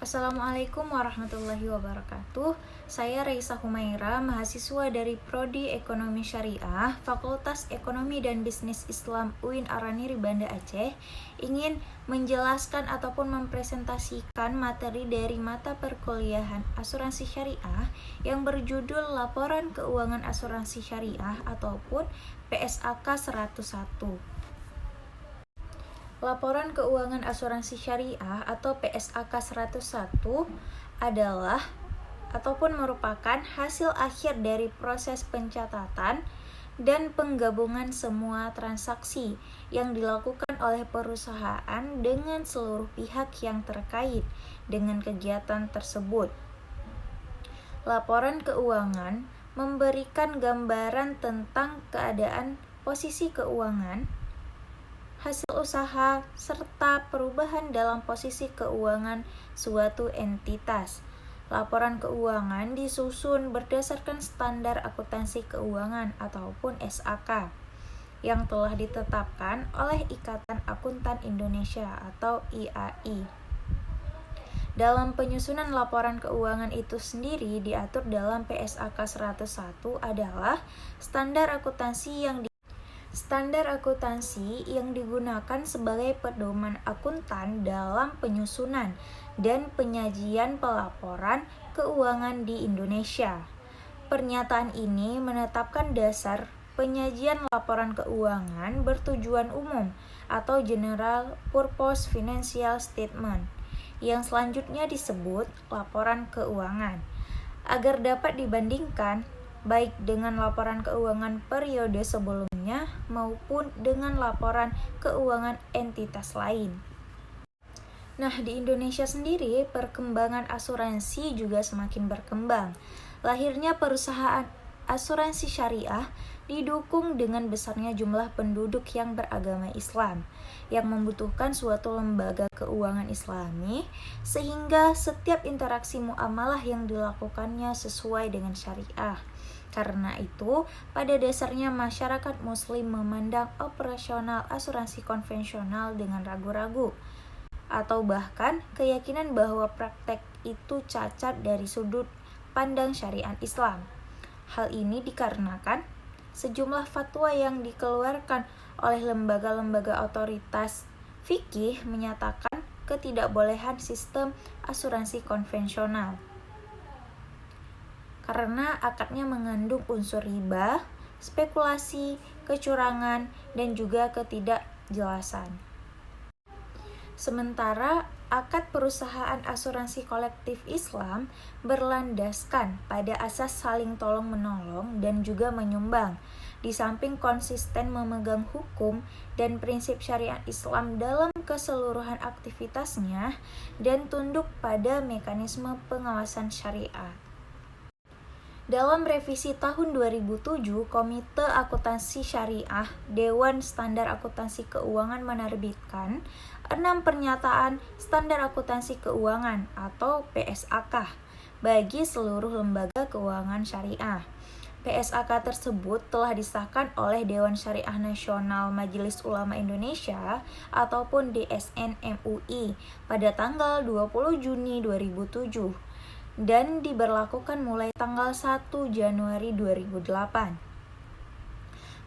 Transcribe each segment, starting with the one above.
Assalamualaikum warahmatullahi wabarakatuh. Saya Raisa Humaira, mahasiswa dari Prodi Ekonomi Syariah, Fakultas Ekonomi dan Bisnis Islam UIN Araniri Banda Aceh, ingin menjelaskan ataupun mempresentasikan materi dari mata perkuliahan Asuransi Syariah yang berjudul Laporan Keuangan Asuransi Syariah ataupun PSAK 101. Laporan Keuangan Asuransi Syariah atau PSAK 101 adalah ataupun merupakan hasil akhir dari proses pencatatan dan penggabungan semua transaksi yang dilakukan oleh perusahaan dengan seluruh pihak yang terkait dengan kegiatan tersebut. Laporan keuangan memberikan gambaran tentang keadaan posisi keuangan, hasil usaha, serta perubahan dalam posisi keuangan suatu entitas. Laporan keuangan disusun berdasarkan standar akuntansi keuangan ataupun SAK yang telah ditetapkan oleh Ikatan Akuntan Indonesia atau IAI. Dalam penyusunan laporan keuangan itu sendiri diatur dalam PSAK 101 adalah standar akuntansi yang digunakan sebagai pedoman akuntan dalam penyusunan dan penyajian pelaporan keuangan di Indonesia. Pernyataan ini menetapkan dasar penyajian laporan keuangan bertujuan umum atau General Purpose Financial Statement, yang selanjutnya disebut laporan keuangan, agar dapat dibandingkan baik dengan laporan keuangan periode sebelumnya maupun dengan laporan keuangan entitas lain. Nah, di Indonesia sendiri, perkembangan asuransi juga semakin berkembang. Lahirnya perusahaan asuransi syariah didukung dengan besarnya jumlah penduduk yang beragama Islam, yang membutuhkan suatu lembaga keuangan Islami, sehingga setiap interaksi muamalah yang dilakukannya sesuai dengan syariah. Karena itu, pada dasarnya masyarakat muslim memandang operasional asuransi konvensional dengan ragu-ragu, atau bahkan keyakinan bahwa praktek itu cacat dari sudut pandang syariat Islam. Hal ini dikarenakan sejumlah fatwa yang dikeluarkan oleh lembaga-lembaga otoritas fikih menyatakan ketidakbolehan sistem asuransi konvensional karena akadnya mengandung unsur riba, spekulasi, kecurangan, dan juga ketidakjelasan. Sementara akad perusahaan asuransi kolektif Islam berlandaskan pada asas saling tolong-menolong dan juga menyumbang, di samping konsisten memegang hukum dan prinsip syariat Islam dalam keseluruhan aktivitasnya dan tunduk pada mekanisme pengawasan syariat. Dalam revisi tahun 2007, Komite Akuntansi Syariah Dewan Standar Akuntansi Keuangan menerbitkan 6 pernyataan standar akuntansi keuangan atau PSAK bagi seluruh lembaga keuangan syariah. PSAK tersebut telah disahkan oleh Dewan Syariah Nasional Majelis Ulama Indonesia ataupun DSN MUI pada tanggal 20 Juni 2007 dan diberlakukan mulai tanggal 1 Januari 2008.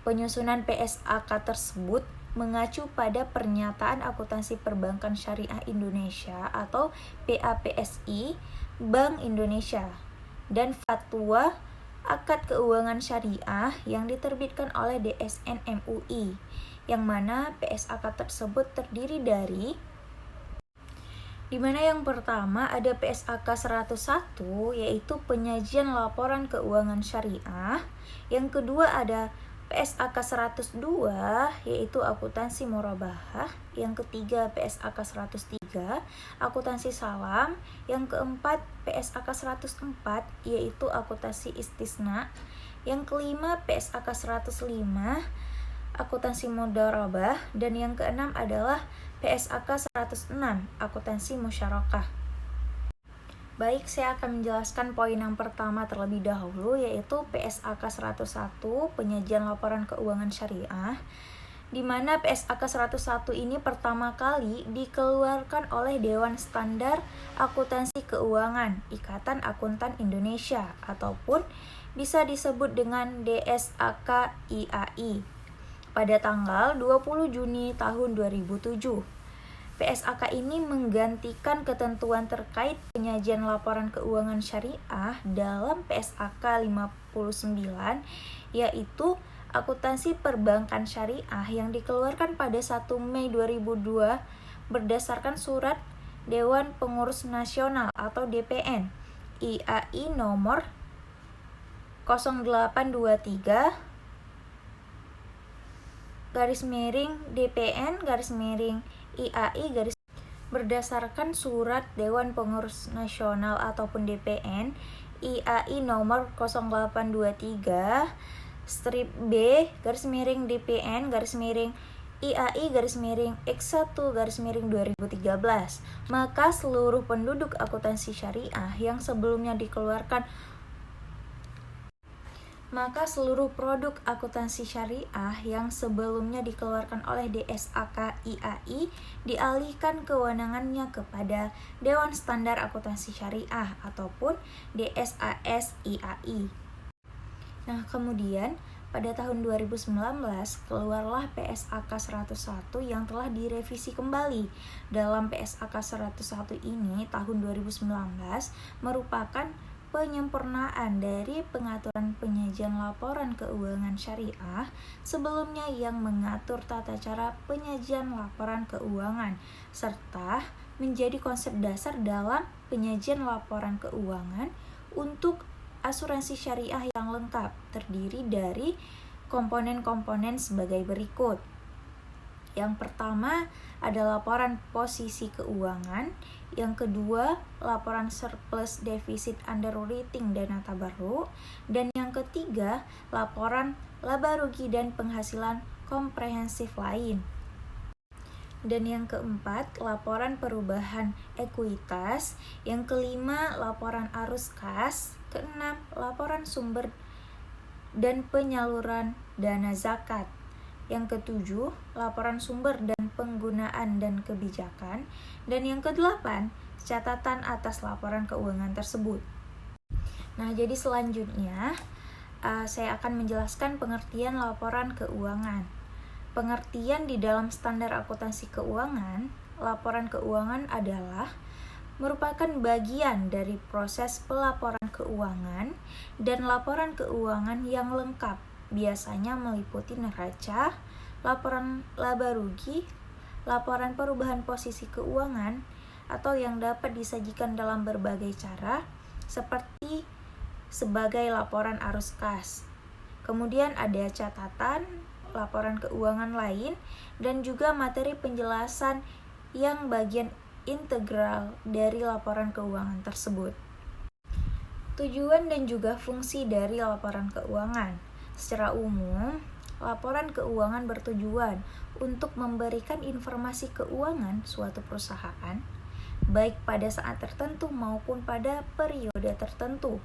Penyusunan PSAK tersebut mengacu pada Pernyataan Akuntansi Perbankan Syariah Indonesia atau PAPSI Bank Indonesia dan Fatwa Akad Keuangan Syariah yang diterbitkan oleh DSN MUI, yang mana PSAK tersebut terdiri dari di mana yang pertama ada PSAK 101 yaitu penyajian laporan keuangan syariah, yang kedua ada PSAK 102 yaitu akuntansi murabahah, yang ketiga PSAK 103 akuntansi salam, yang keempat PSAK 104 yaitu akuntansi istisna, yang kelima PSAK 105 akuntansi mudharabah, dan yang keenam adalah PSAK 106 akuntansi musyarakah. Baik, saya akan menjelaskan poin yang pertama terlebih dahulu, yaitu PSAK 101 penyajian laporan keuangan syariah. di mana PSAK 101 ini pertama kali dikeluarkan oleh Dewan Standar Akuntansi Keuangan Ikatan Akuntan Indonesia ataupun bisa disebut dengan DSAK IAI pada tanggal 20 Juni tahun 2007. PSAK ini menggantikan ketentuan terkait penyajian laporan keuangan syariah dalam PSAK 59, yaitu akuntansi perbankan syariah yang dikeluarkan pada 1 Mei 2002 berdasarkan surat Dewan Pengurus Nasional atau DPN IAI nomor 0823 DPN IAI berdasarkan surat Dewan Pengurus Nasional ataupun DPN IAI nomor 0823 B DPN IAI X1 2013. Maka seluruh penduduk akuntansi syariah yang sebelumnya dikeluarkan seluruh produk akuntansi syariah yang sebelumnya dikeluarkan oleh DSAK IAI dialihkan kewenangannya kepada Dewan Standar Akuntansi Syariah ataupun DSAS IAI. Nah, kemudian pada tahun 2019 keluarlah PSAK 101 yang telah direvisi kembali. Dalam PSAK 101 ini tahun 2019 merupakan penyempurnaan dari pengaturan penyajian laporan keuangan syariah sebelumnya yang mengatur tata cara penyajian laporan keuangan serta menjadi konsep dasar dalam penyajian laporan keuangan untuk asuransi syariah yang lengkap, terdiri dari komponen-komponen sebagai berikut. Yang pertama ada laporan posisi keuangan, yang kedua laporan surplus defisit underwriting dan tabarruk, dan yang ketiga laporan laba rugi dan penghasilan komprehensif lain. Dan yang keempat laporan perubahan ekuitas, yang kelima laporan arus kas, keenam laporan sumber dan penyaluran dana zakat. Yang ketujuh, laporan sumber dan penggunaan dan kebijakan. Dan yang kedelapan, catatan atas laporan keuangan tersebut. Nah, jadi selanjutnya saya akan menjelaskan pengertian laporan keuangan. Pengertian di dalam standar akuntansi keuangan, laporan keuangan adalah merupakan bagian dari proses pelaporan keuangan dan laporan keuangan yang lengkap. Biasanya meliputi neraca, laporan laba rugi, laporan perubahan posisi keuangan, atau yang dapat disajikan dalam berbagai cara, seperti sebagai laporan arus kas. Kemudian ada catatan, laporan keuangan lain, dan juga materi penjelasan yang bagian integral dari laporan keuangan tersebut. Tujuan dan juga fungsi dari laporan keuangan. Secara umum, laporan keuangan bertujuan untuk memberikan informasi keuangan suatu perusahaan, baik pada saat tertentu maupun pada periode tertentu.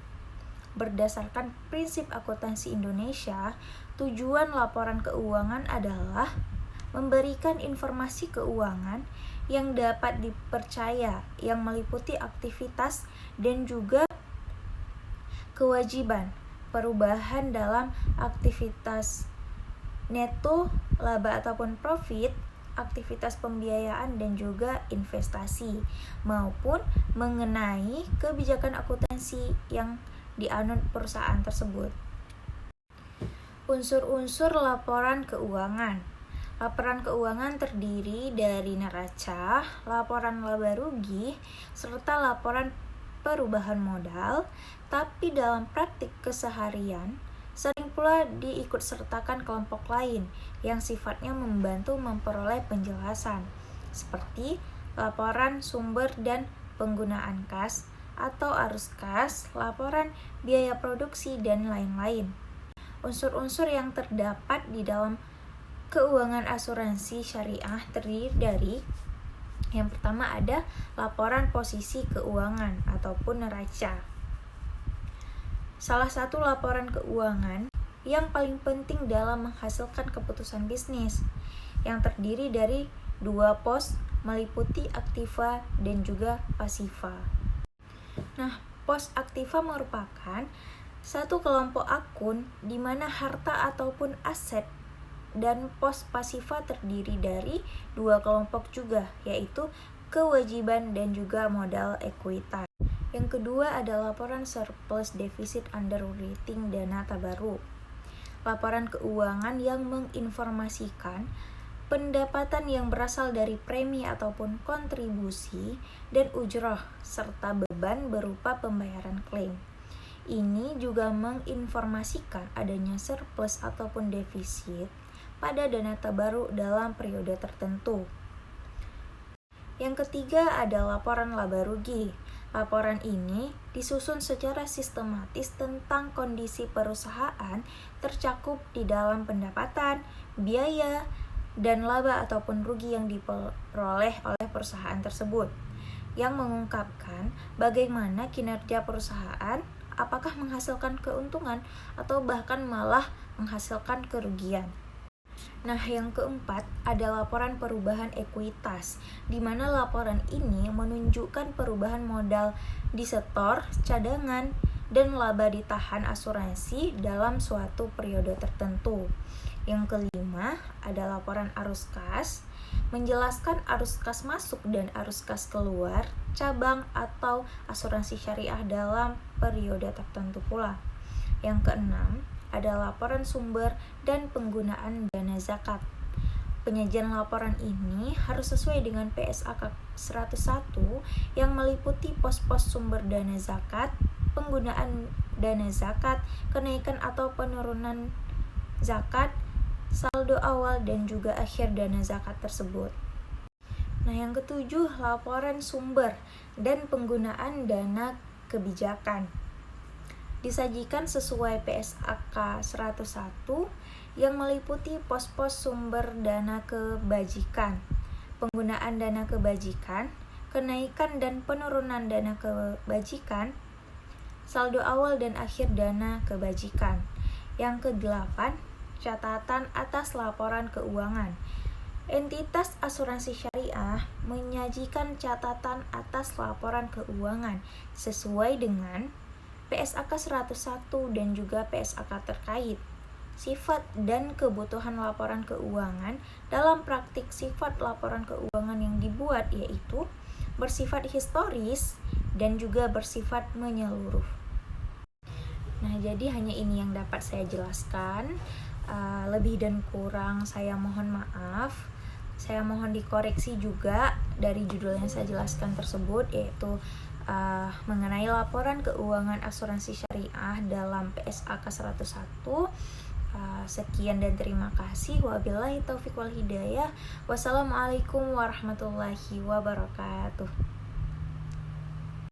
Berdasarkan prinsip akuntansi Indonesia, tujuan laporan keuangan adalah memberikan informasi keuangan yang dapat dipercaya, yang meliputi aktivitas dan juga kewajiban perubahan dalam aktivitas neto, laba ataupun profit, aktivitas pembiayaan dan juga investasi, maupun mengenai kebijakan akuntansi yang dianut perusahaan tersebut. Unsur-unsur laporan keuangan. Laporan keuangan terdiri dari neraca, laporan laba rugi, serta laporan perubahan modal, tapi dalam praktik keseharian sering pula diikutsertakan kelompok lain yang sifatnya membantu memperoleh penjelasan, seperti laporan sumber dan penggunaan kas atau arus kas, laporan biaya produksi, dan lain-lain. Unsur-unsur yang terdapat di dalam keuangan asuransi syariah terdiri dari yang pertama ada laporan posisi keuangan ataupun neraca. Salah satu laporan keuangan yang paling penting dalam menghasilkan keputusan bisnis, yang terdiri dari 2 pos meliputi aktiva dan juga pasiva. Nah, pos aktiva merupakan satu kelompok akun di mana harta ataupun aset, dan pos pasiva terdiri dari 2 kelompok juga, yaitu kewajiban dan juga modal ekuitas. Yang kedua ada laporan surplus defisit underwriting dana tabaruk. Laporan keuangan yang menginformasikan pendapatan yang berasal dari premi ataupun kontribusi dan ujroh serta beban berupa pembayaran klaim. Ini juga menginformasikan adanya surplus ataupun defisit pada dana tabaruk dalam periode tertentu. Yang ketiga ada laporan laba rugi. Laporan ini disusun secara sistematis tentang kondisi perusahaan tercakup di dalam pendapatan, biaya, dan laba ataupun rugi yang diperoleh oleh perusahaan tersebut, yang mengungkapkan bagaimana kinerja perusahaan, apakah menghasilkan keuntungan atau bahkan malah menghasilkan kerugian. Nah, yang keempat ada laporan perubahan ekuitas, di mana laporan ini menunjukkan perubahan modal disetor, cadangan, dan laba ditahan asuransi dalam suatu periode tertentu. Yang kelima ada laporan arus kas, menjelaskan arus kas masuk dan arus kas keluar cabang atau asuransi syariah dalam periode tertentu pula. Yang keenam ada laporan sumber dan penggunaan dana zakat. Penyajian laporan ini harus sesuai dengan PSAK 101 yang meliputi pos-pos sumber dana zakat, penggunaan dana zakat, kenaikan atau penurunan zakat, saldo awal dan juga akhir dana zakat tersebut. Nah, yang ketujuh, laporan sumber dan penggunaan dana kebijakan. Disajikan sesuai PSAK 101 yang meliputi pos-pos sumber dana kebajikan, penggunaan dana kebajikan, kenaikan dan penurunan dana kebajikan, saldo awal dan akhir dana kebajikan. Yang kedelapan, catatan atas laporan keuangan. Entitas asuransi syariah menyajikan catatan atas laporan keuangan sesuai dengan PSAK 101 dan juga PSAK terkait. Sifat dan kebutuhan laporan keuangan dalam praktik sifat laporan keuangan yang dibuat yaitu bersifat historis dan juga bersifat menyeluruh. Nah, jadi hanya ini yang dapat saya jelaskan. Lebih dan kurang saya mohon maaf. Saya mohon dikoreksi juga dari judul yang saya jelaskan tersebut, yaitu mengenai laporan keuangan asuransi syariah dalam PSAK 101. Sekian dan terima kasih. Wabillahi taufiq wal hidayah. Wassalamualaikum warahmatullahi wabarakatuh.